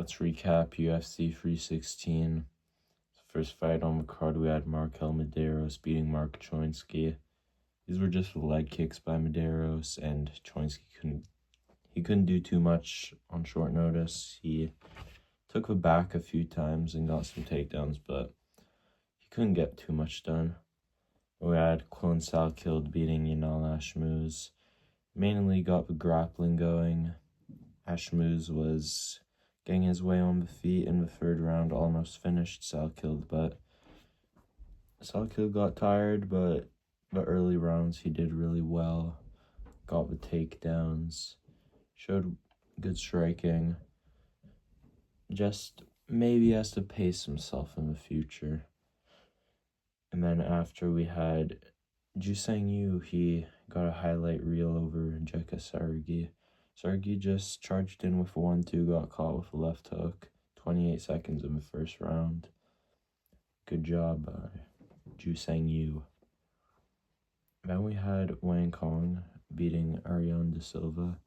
Let's recap UFC 316. First fight on the card, we had Markel Medeiros beating Mark Choinsky. These were just leg kicks by Medeiros, and Choinsky couldn't do too much on short notice. He took the back a few times and got some takedowns, but he couldn't get too much done. We had Clone Salkild beating Yanal Ashmouz. Mainly got the grappling going. Ashmouz was getting his way on the feet in the third round, almost finished Salkild, but Salkild got tired, but the early rounds he did really well. Got the takedowns, showed good striking. Just maybe has to pace himself in the future. And then after we had Jusang Yu, he got a highlight reel over Jeka Sargi. Sargi just charged in with a 1-2, got caught with a left hook. 28 seconds in the first round. Good job, Jusang Yu. Then we had Wang Kong beating Ariane De Silva.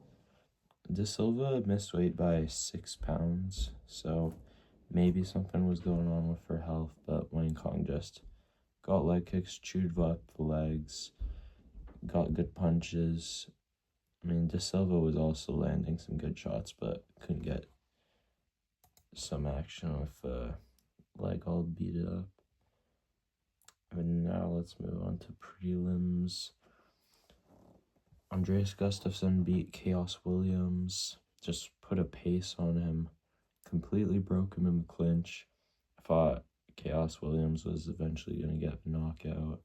De Silva missed weight by 6 pounds, so maybe something was going on with her health, but Wang Kong just got leg kicks, chewed up the legs, got good punches. I mean, De Silva was also landing some good shots, but couldn't get some action with the leg all beat up. And now let's move on to prelims. Andreas Gustafsson beat Chaos Williams, just put a pace on him, completely broke him in the clinch. I thought Chaos Williams was eventually going to get a knockout,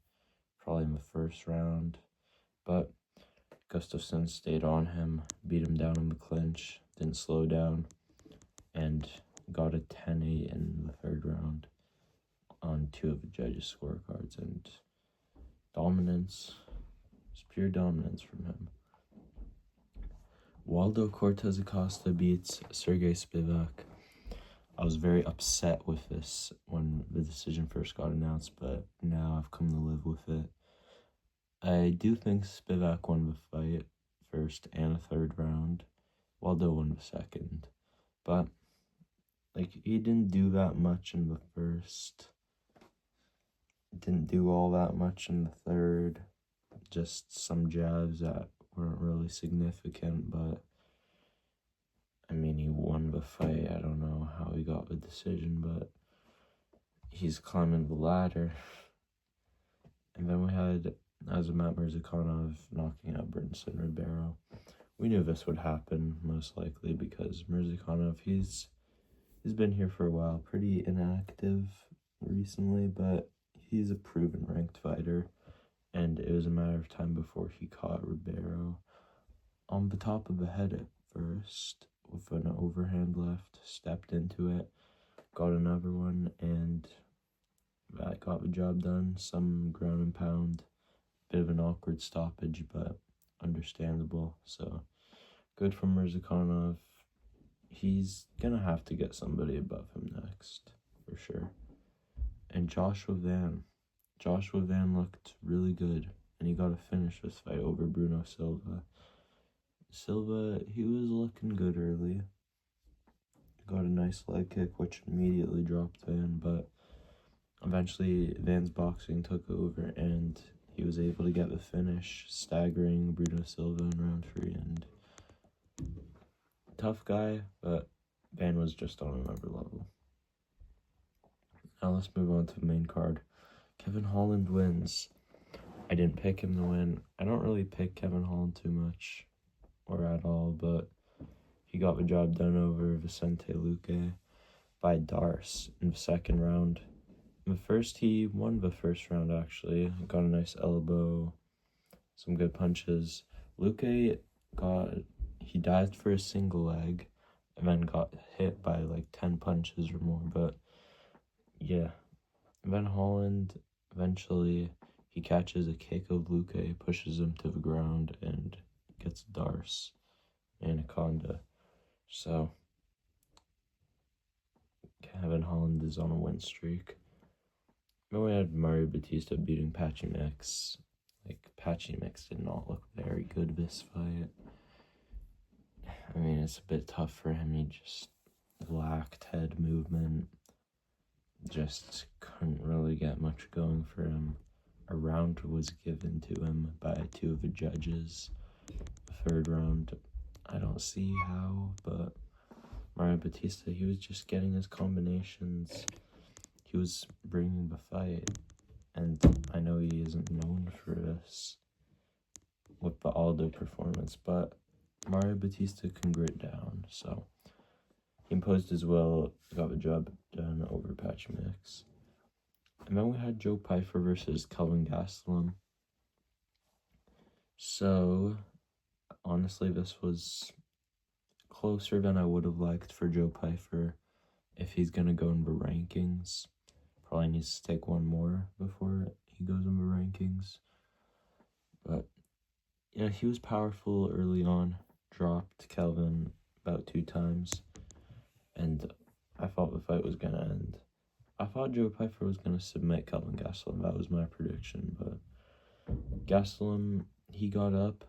probably in the first round, but Gustafsson stayed on him, beat him down in the clinch, didn't slow down, and got a 10-8 in the third round on 2 of the judges' scorecards, and dominance, just pure dominance from him. Waldo Cortez Acosta beats Sergey Spivak. I was very upset with this when the decision first got announced, but now I've come to live with it. I do think Spivak won the fight first and the third round. Waldo won the second. But, he didn't do that much in the first. Didn't do all that much in the third. Just some jabs that weren't really significant, but I mean, he won the fight. I don't know how he got the decision, but he's climbing the ladder. And then we had Azamat Mirzakhanov knocking out Brinson Ribeiro. We knew this would happen, most likely, because Mirzakhanov, he's been here for a while, pretty inactive recently, but he's a proven ranked fighter, and it was a matter of time before he caught Ribeiro on the top of the head at first, with an overhand left, stepped into it, got another one, and that got the job done. Some ground and pound, bit of an awkward stoppage, but understandable. So good from Mirzakhanov. He's gonna have to get somebody above him next, for sure. And Joshua Van looked really good, and he got a finish this fight over Bruno Silva. Silva, he was looking good early. Got a nice leg kick, which immediately dropped Van, but eventually Van's boxing took over, and he was able to get the finish, staggering Bruno Silva in round 3. And tough guy, but Van was just on another level. Now let's move on to the main card. Kevin Holland wins. I didn't pick him to win. I don't really pick Kevin Holland too much, or at all, but he got the job done over Vicente Luque by Darce in the second round. In the first, he won the first round, actually. Got a nice elbow, some good punches. Luque he dived for a single leg, and then got hit by 10 punches or more, but yeah. Then Holland, eventually, he catches a kick of Luque, pushes him to the ground, and gets Darce Anaconda. So Kevin Holland is on a win streak. Then we had Mario Batista beating Patchy Mix. Patchy Mix did not look very good this fight. I mean, it's a bit tough for him. He just lacked head movement, just couldn't really get much going for him. A round was given to him by 2 of the judges. The 3rd round, I don't see how, but Mario Batista, he was just getting his combinations. He was bringing the fight, and I know he isn't known for this with the Aldo performance, but Mario Batista can grit down, so he imposed his will, got the job done over Patch Mix. And then we had Joe Pyfer versus Kelvin Gastelum. So, honestly, this was closer than I would have liked for Joe Pyfer. If he's going to go in the rankings, probably needs to take one more before he goes in the rankings. But, he was powerful early on, dropped Kelvin about 2 times, and I thought the fight was going to end. I thought Joe Pyfer was going to submit Kelvin Gastelum. That was my prediction, but Gastelum, he got up,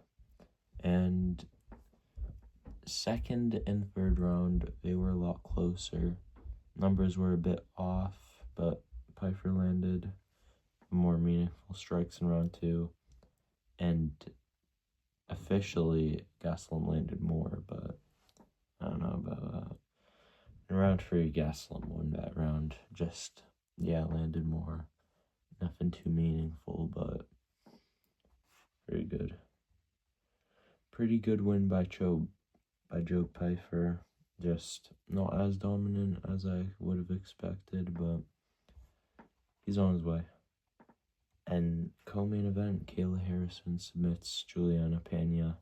and 2nd and 3rd round, they were a lot closer. Numbers were a bit off, but Pyfer landed more meaningful strikes in round 2, and officially Gastelum landed more, but I don't know about that. In round 3, Gastelum won that round. Just, landed more. Nothing too meaningful, but very good. Pretty good win by Joe Pyfer. Just not as dominant as I would have expected, but he's on his way. And co-main event, Kayla Harrison submits Juliana Pena.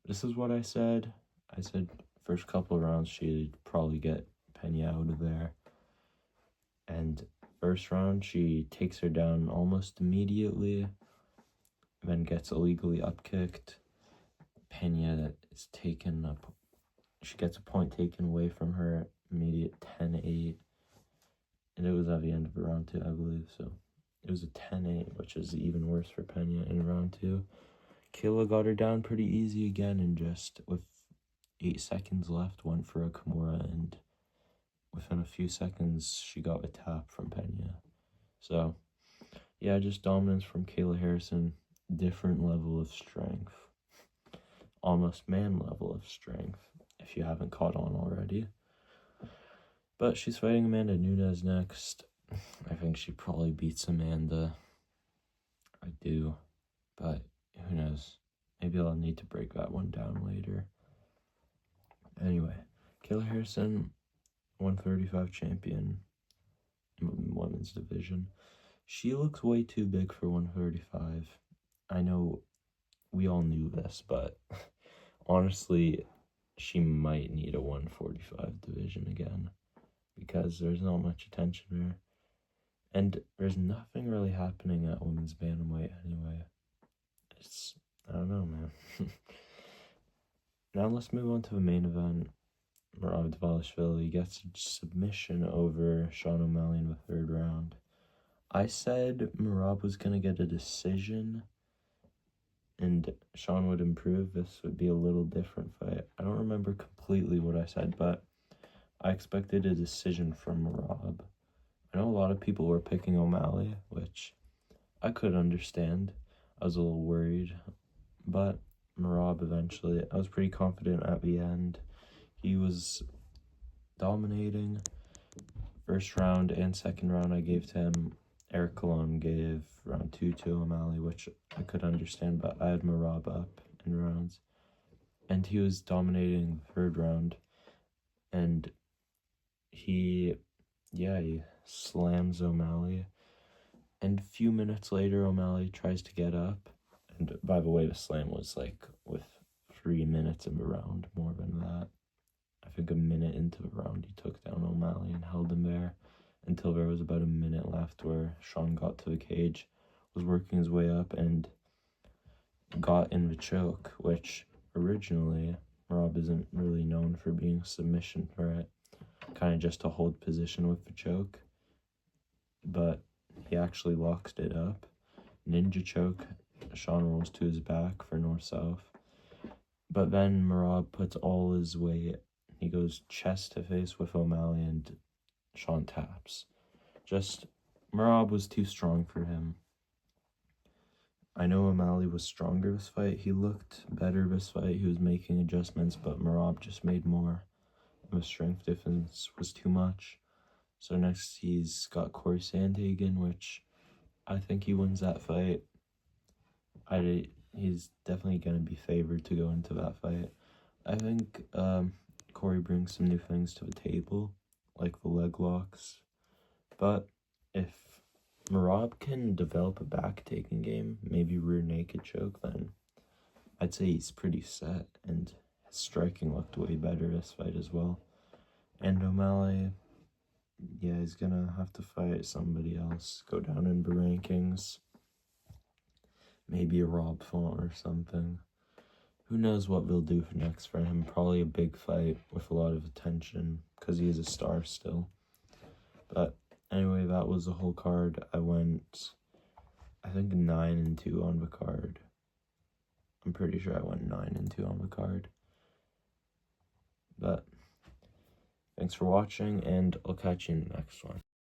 This is what I said. I said first couple of rounds she'd probably get Pena out of there. And first round she takes her down almost immediately, then gets illegally upkicked. Pena is taken up. She gets a point taken away from her, immediate 10-8. And it was at the end of round 2, I believe. So it was a 10-8, which is even worse for Pena in round 2. Kayla got her down pretty easy again, and just with 8 seconds left, went for a Kimura, and within a few seconds, she got a tap from Pena. So, just dominance from Kayla Harrison. Different level of strength. Almost man level of strength, if you haven't caught on already. But she's fighting Amanda Nunes next. I think she probably beats Amanda. I do. But who knows? Maybe I'll need to break that one down later. Anyway, Kayla Harrison, 135 champion in women's division. She looks way too big for 135. I know we all knew this, but honestly, she might need a 145 division again, because there's not much attention there. And there's nothing really happening at women's bantamweight anyway. I don't know, man. Now let's move on to the main event. Merab Dvalishvili gets a submission over Sean O'Malley in the 3rd round. I said Merab was going to get a decision and Sean would improve. This would be a little different fight. I don't remember completely what I said, but I expected a decision from Merab. I know a lot of people were picking O'Malley, which I could understand. I was a little worried, but Merab eventually, I was pretty confident at the end. He was dominating. First round and 2nd round I gave to him. Eric Colon gave round 2 to O'Malley, which I could understand, but I had Merab up in rounds. And he was dominating the 3rd round. And he slams O'Malley. And a few minutes later, O'Malley tries to get up. And by the way, the slam was with 3 minutes in the round, more than that. I think a minute into the round, he took down O'Malley and held him there until there was about a minute left, where Sean got to the cage, was working his way up, and got in the choke, which originally Merab isn't really known for being a submission threat, kind of just to hold position with the choke, but he actually locked it up. Ninja choke, Sean rolls to his back for north-south, but then Merab puts all his weight he goes chest to face with O'Malley and Sean taps. Merab was too strong for him. I know O'Malley was stronger this fight. He looked better this fight. He was making adjustments, but Merab just made more. The strength difference was too much. So next he's got Corey Sandhagen, which I think he wins that fight. He's definitely going to be favored to go into that fight. I think Corey brings some new things to the table, like the leg locks. But if Merab can develop a back-taking game, maybe rear naked choke, then I'd say he's pretty set, and his striking looked way better this fight as well. And O'Malley, yeah, he's gonna have to fight somebody else, go down in the rankings, maybe a Rob Font or something. Who knows what they'll do next for him? Probably a big fight with a lot of attention, because he is a star still. But anyway, that was the whole card. I went, I think 9-2 on the card. I'm pretty sure I went 9-2 on the card. But thanks for watching, and I'll catch you in the next one.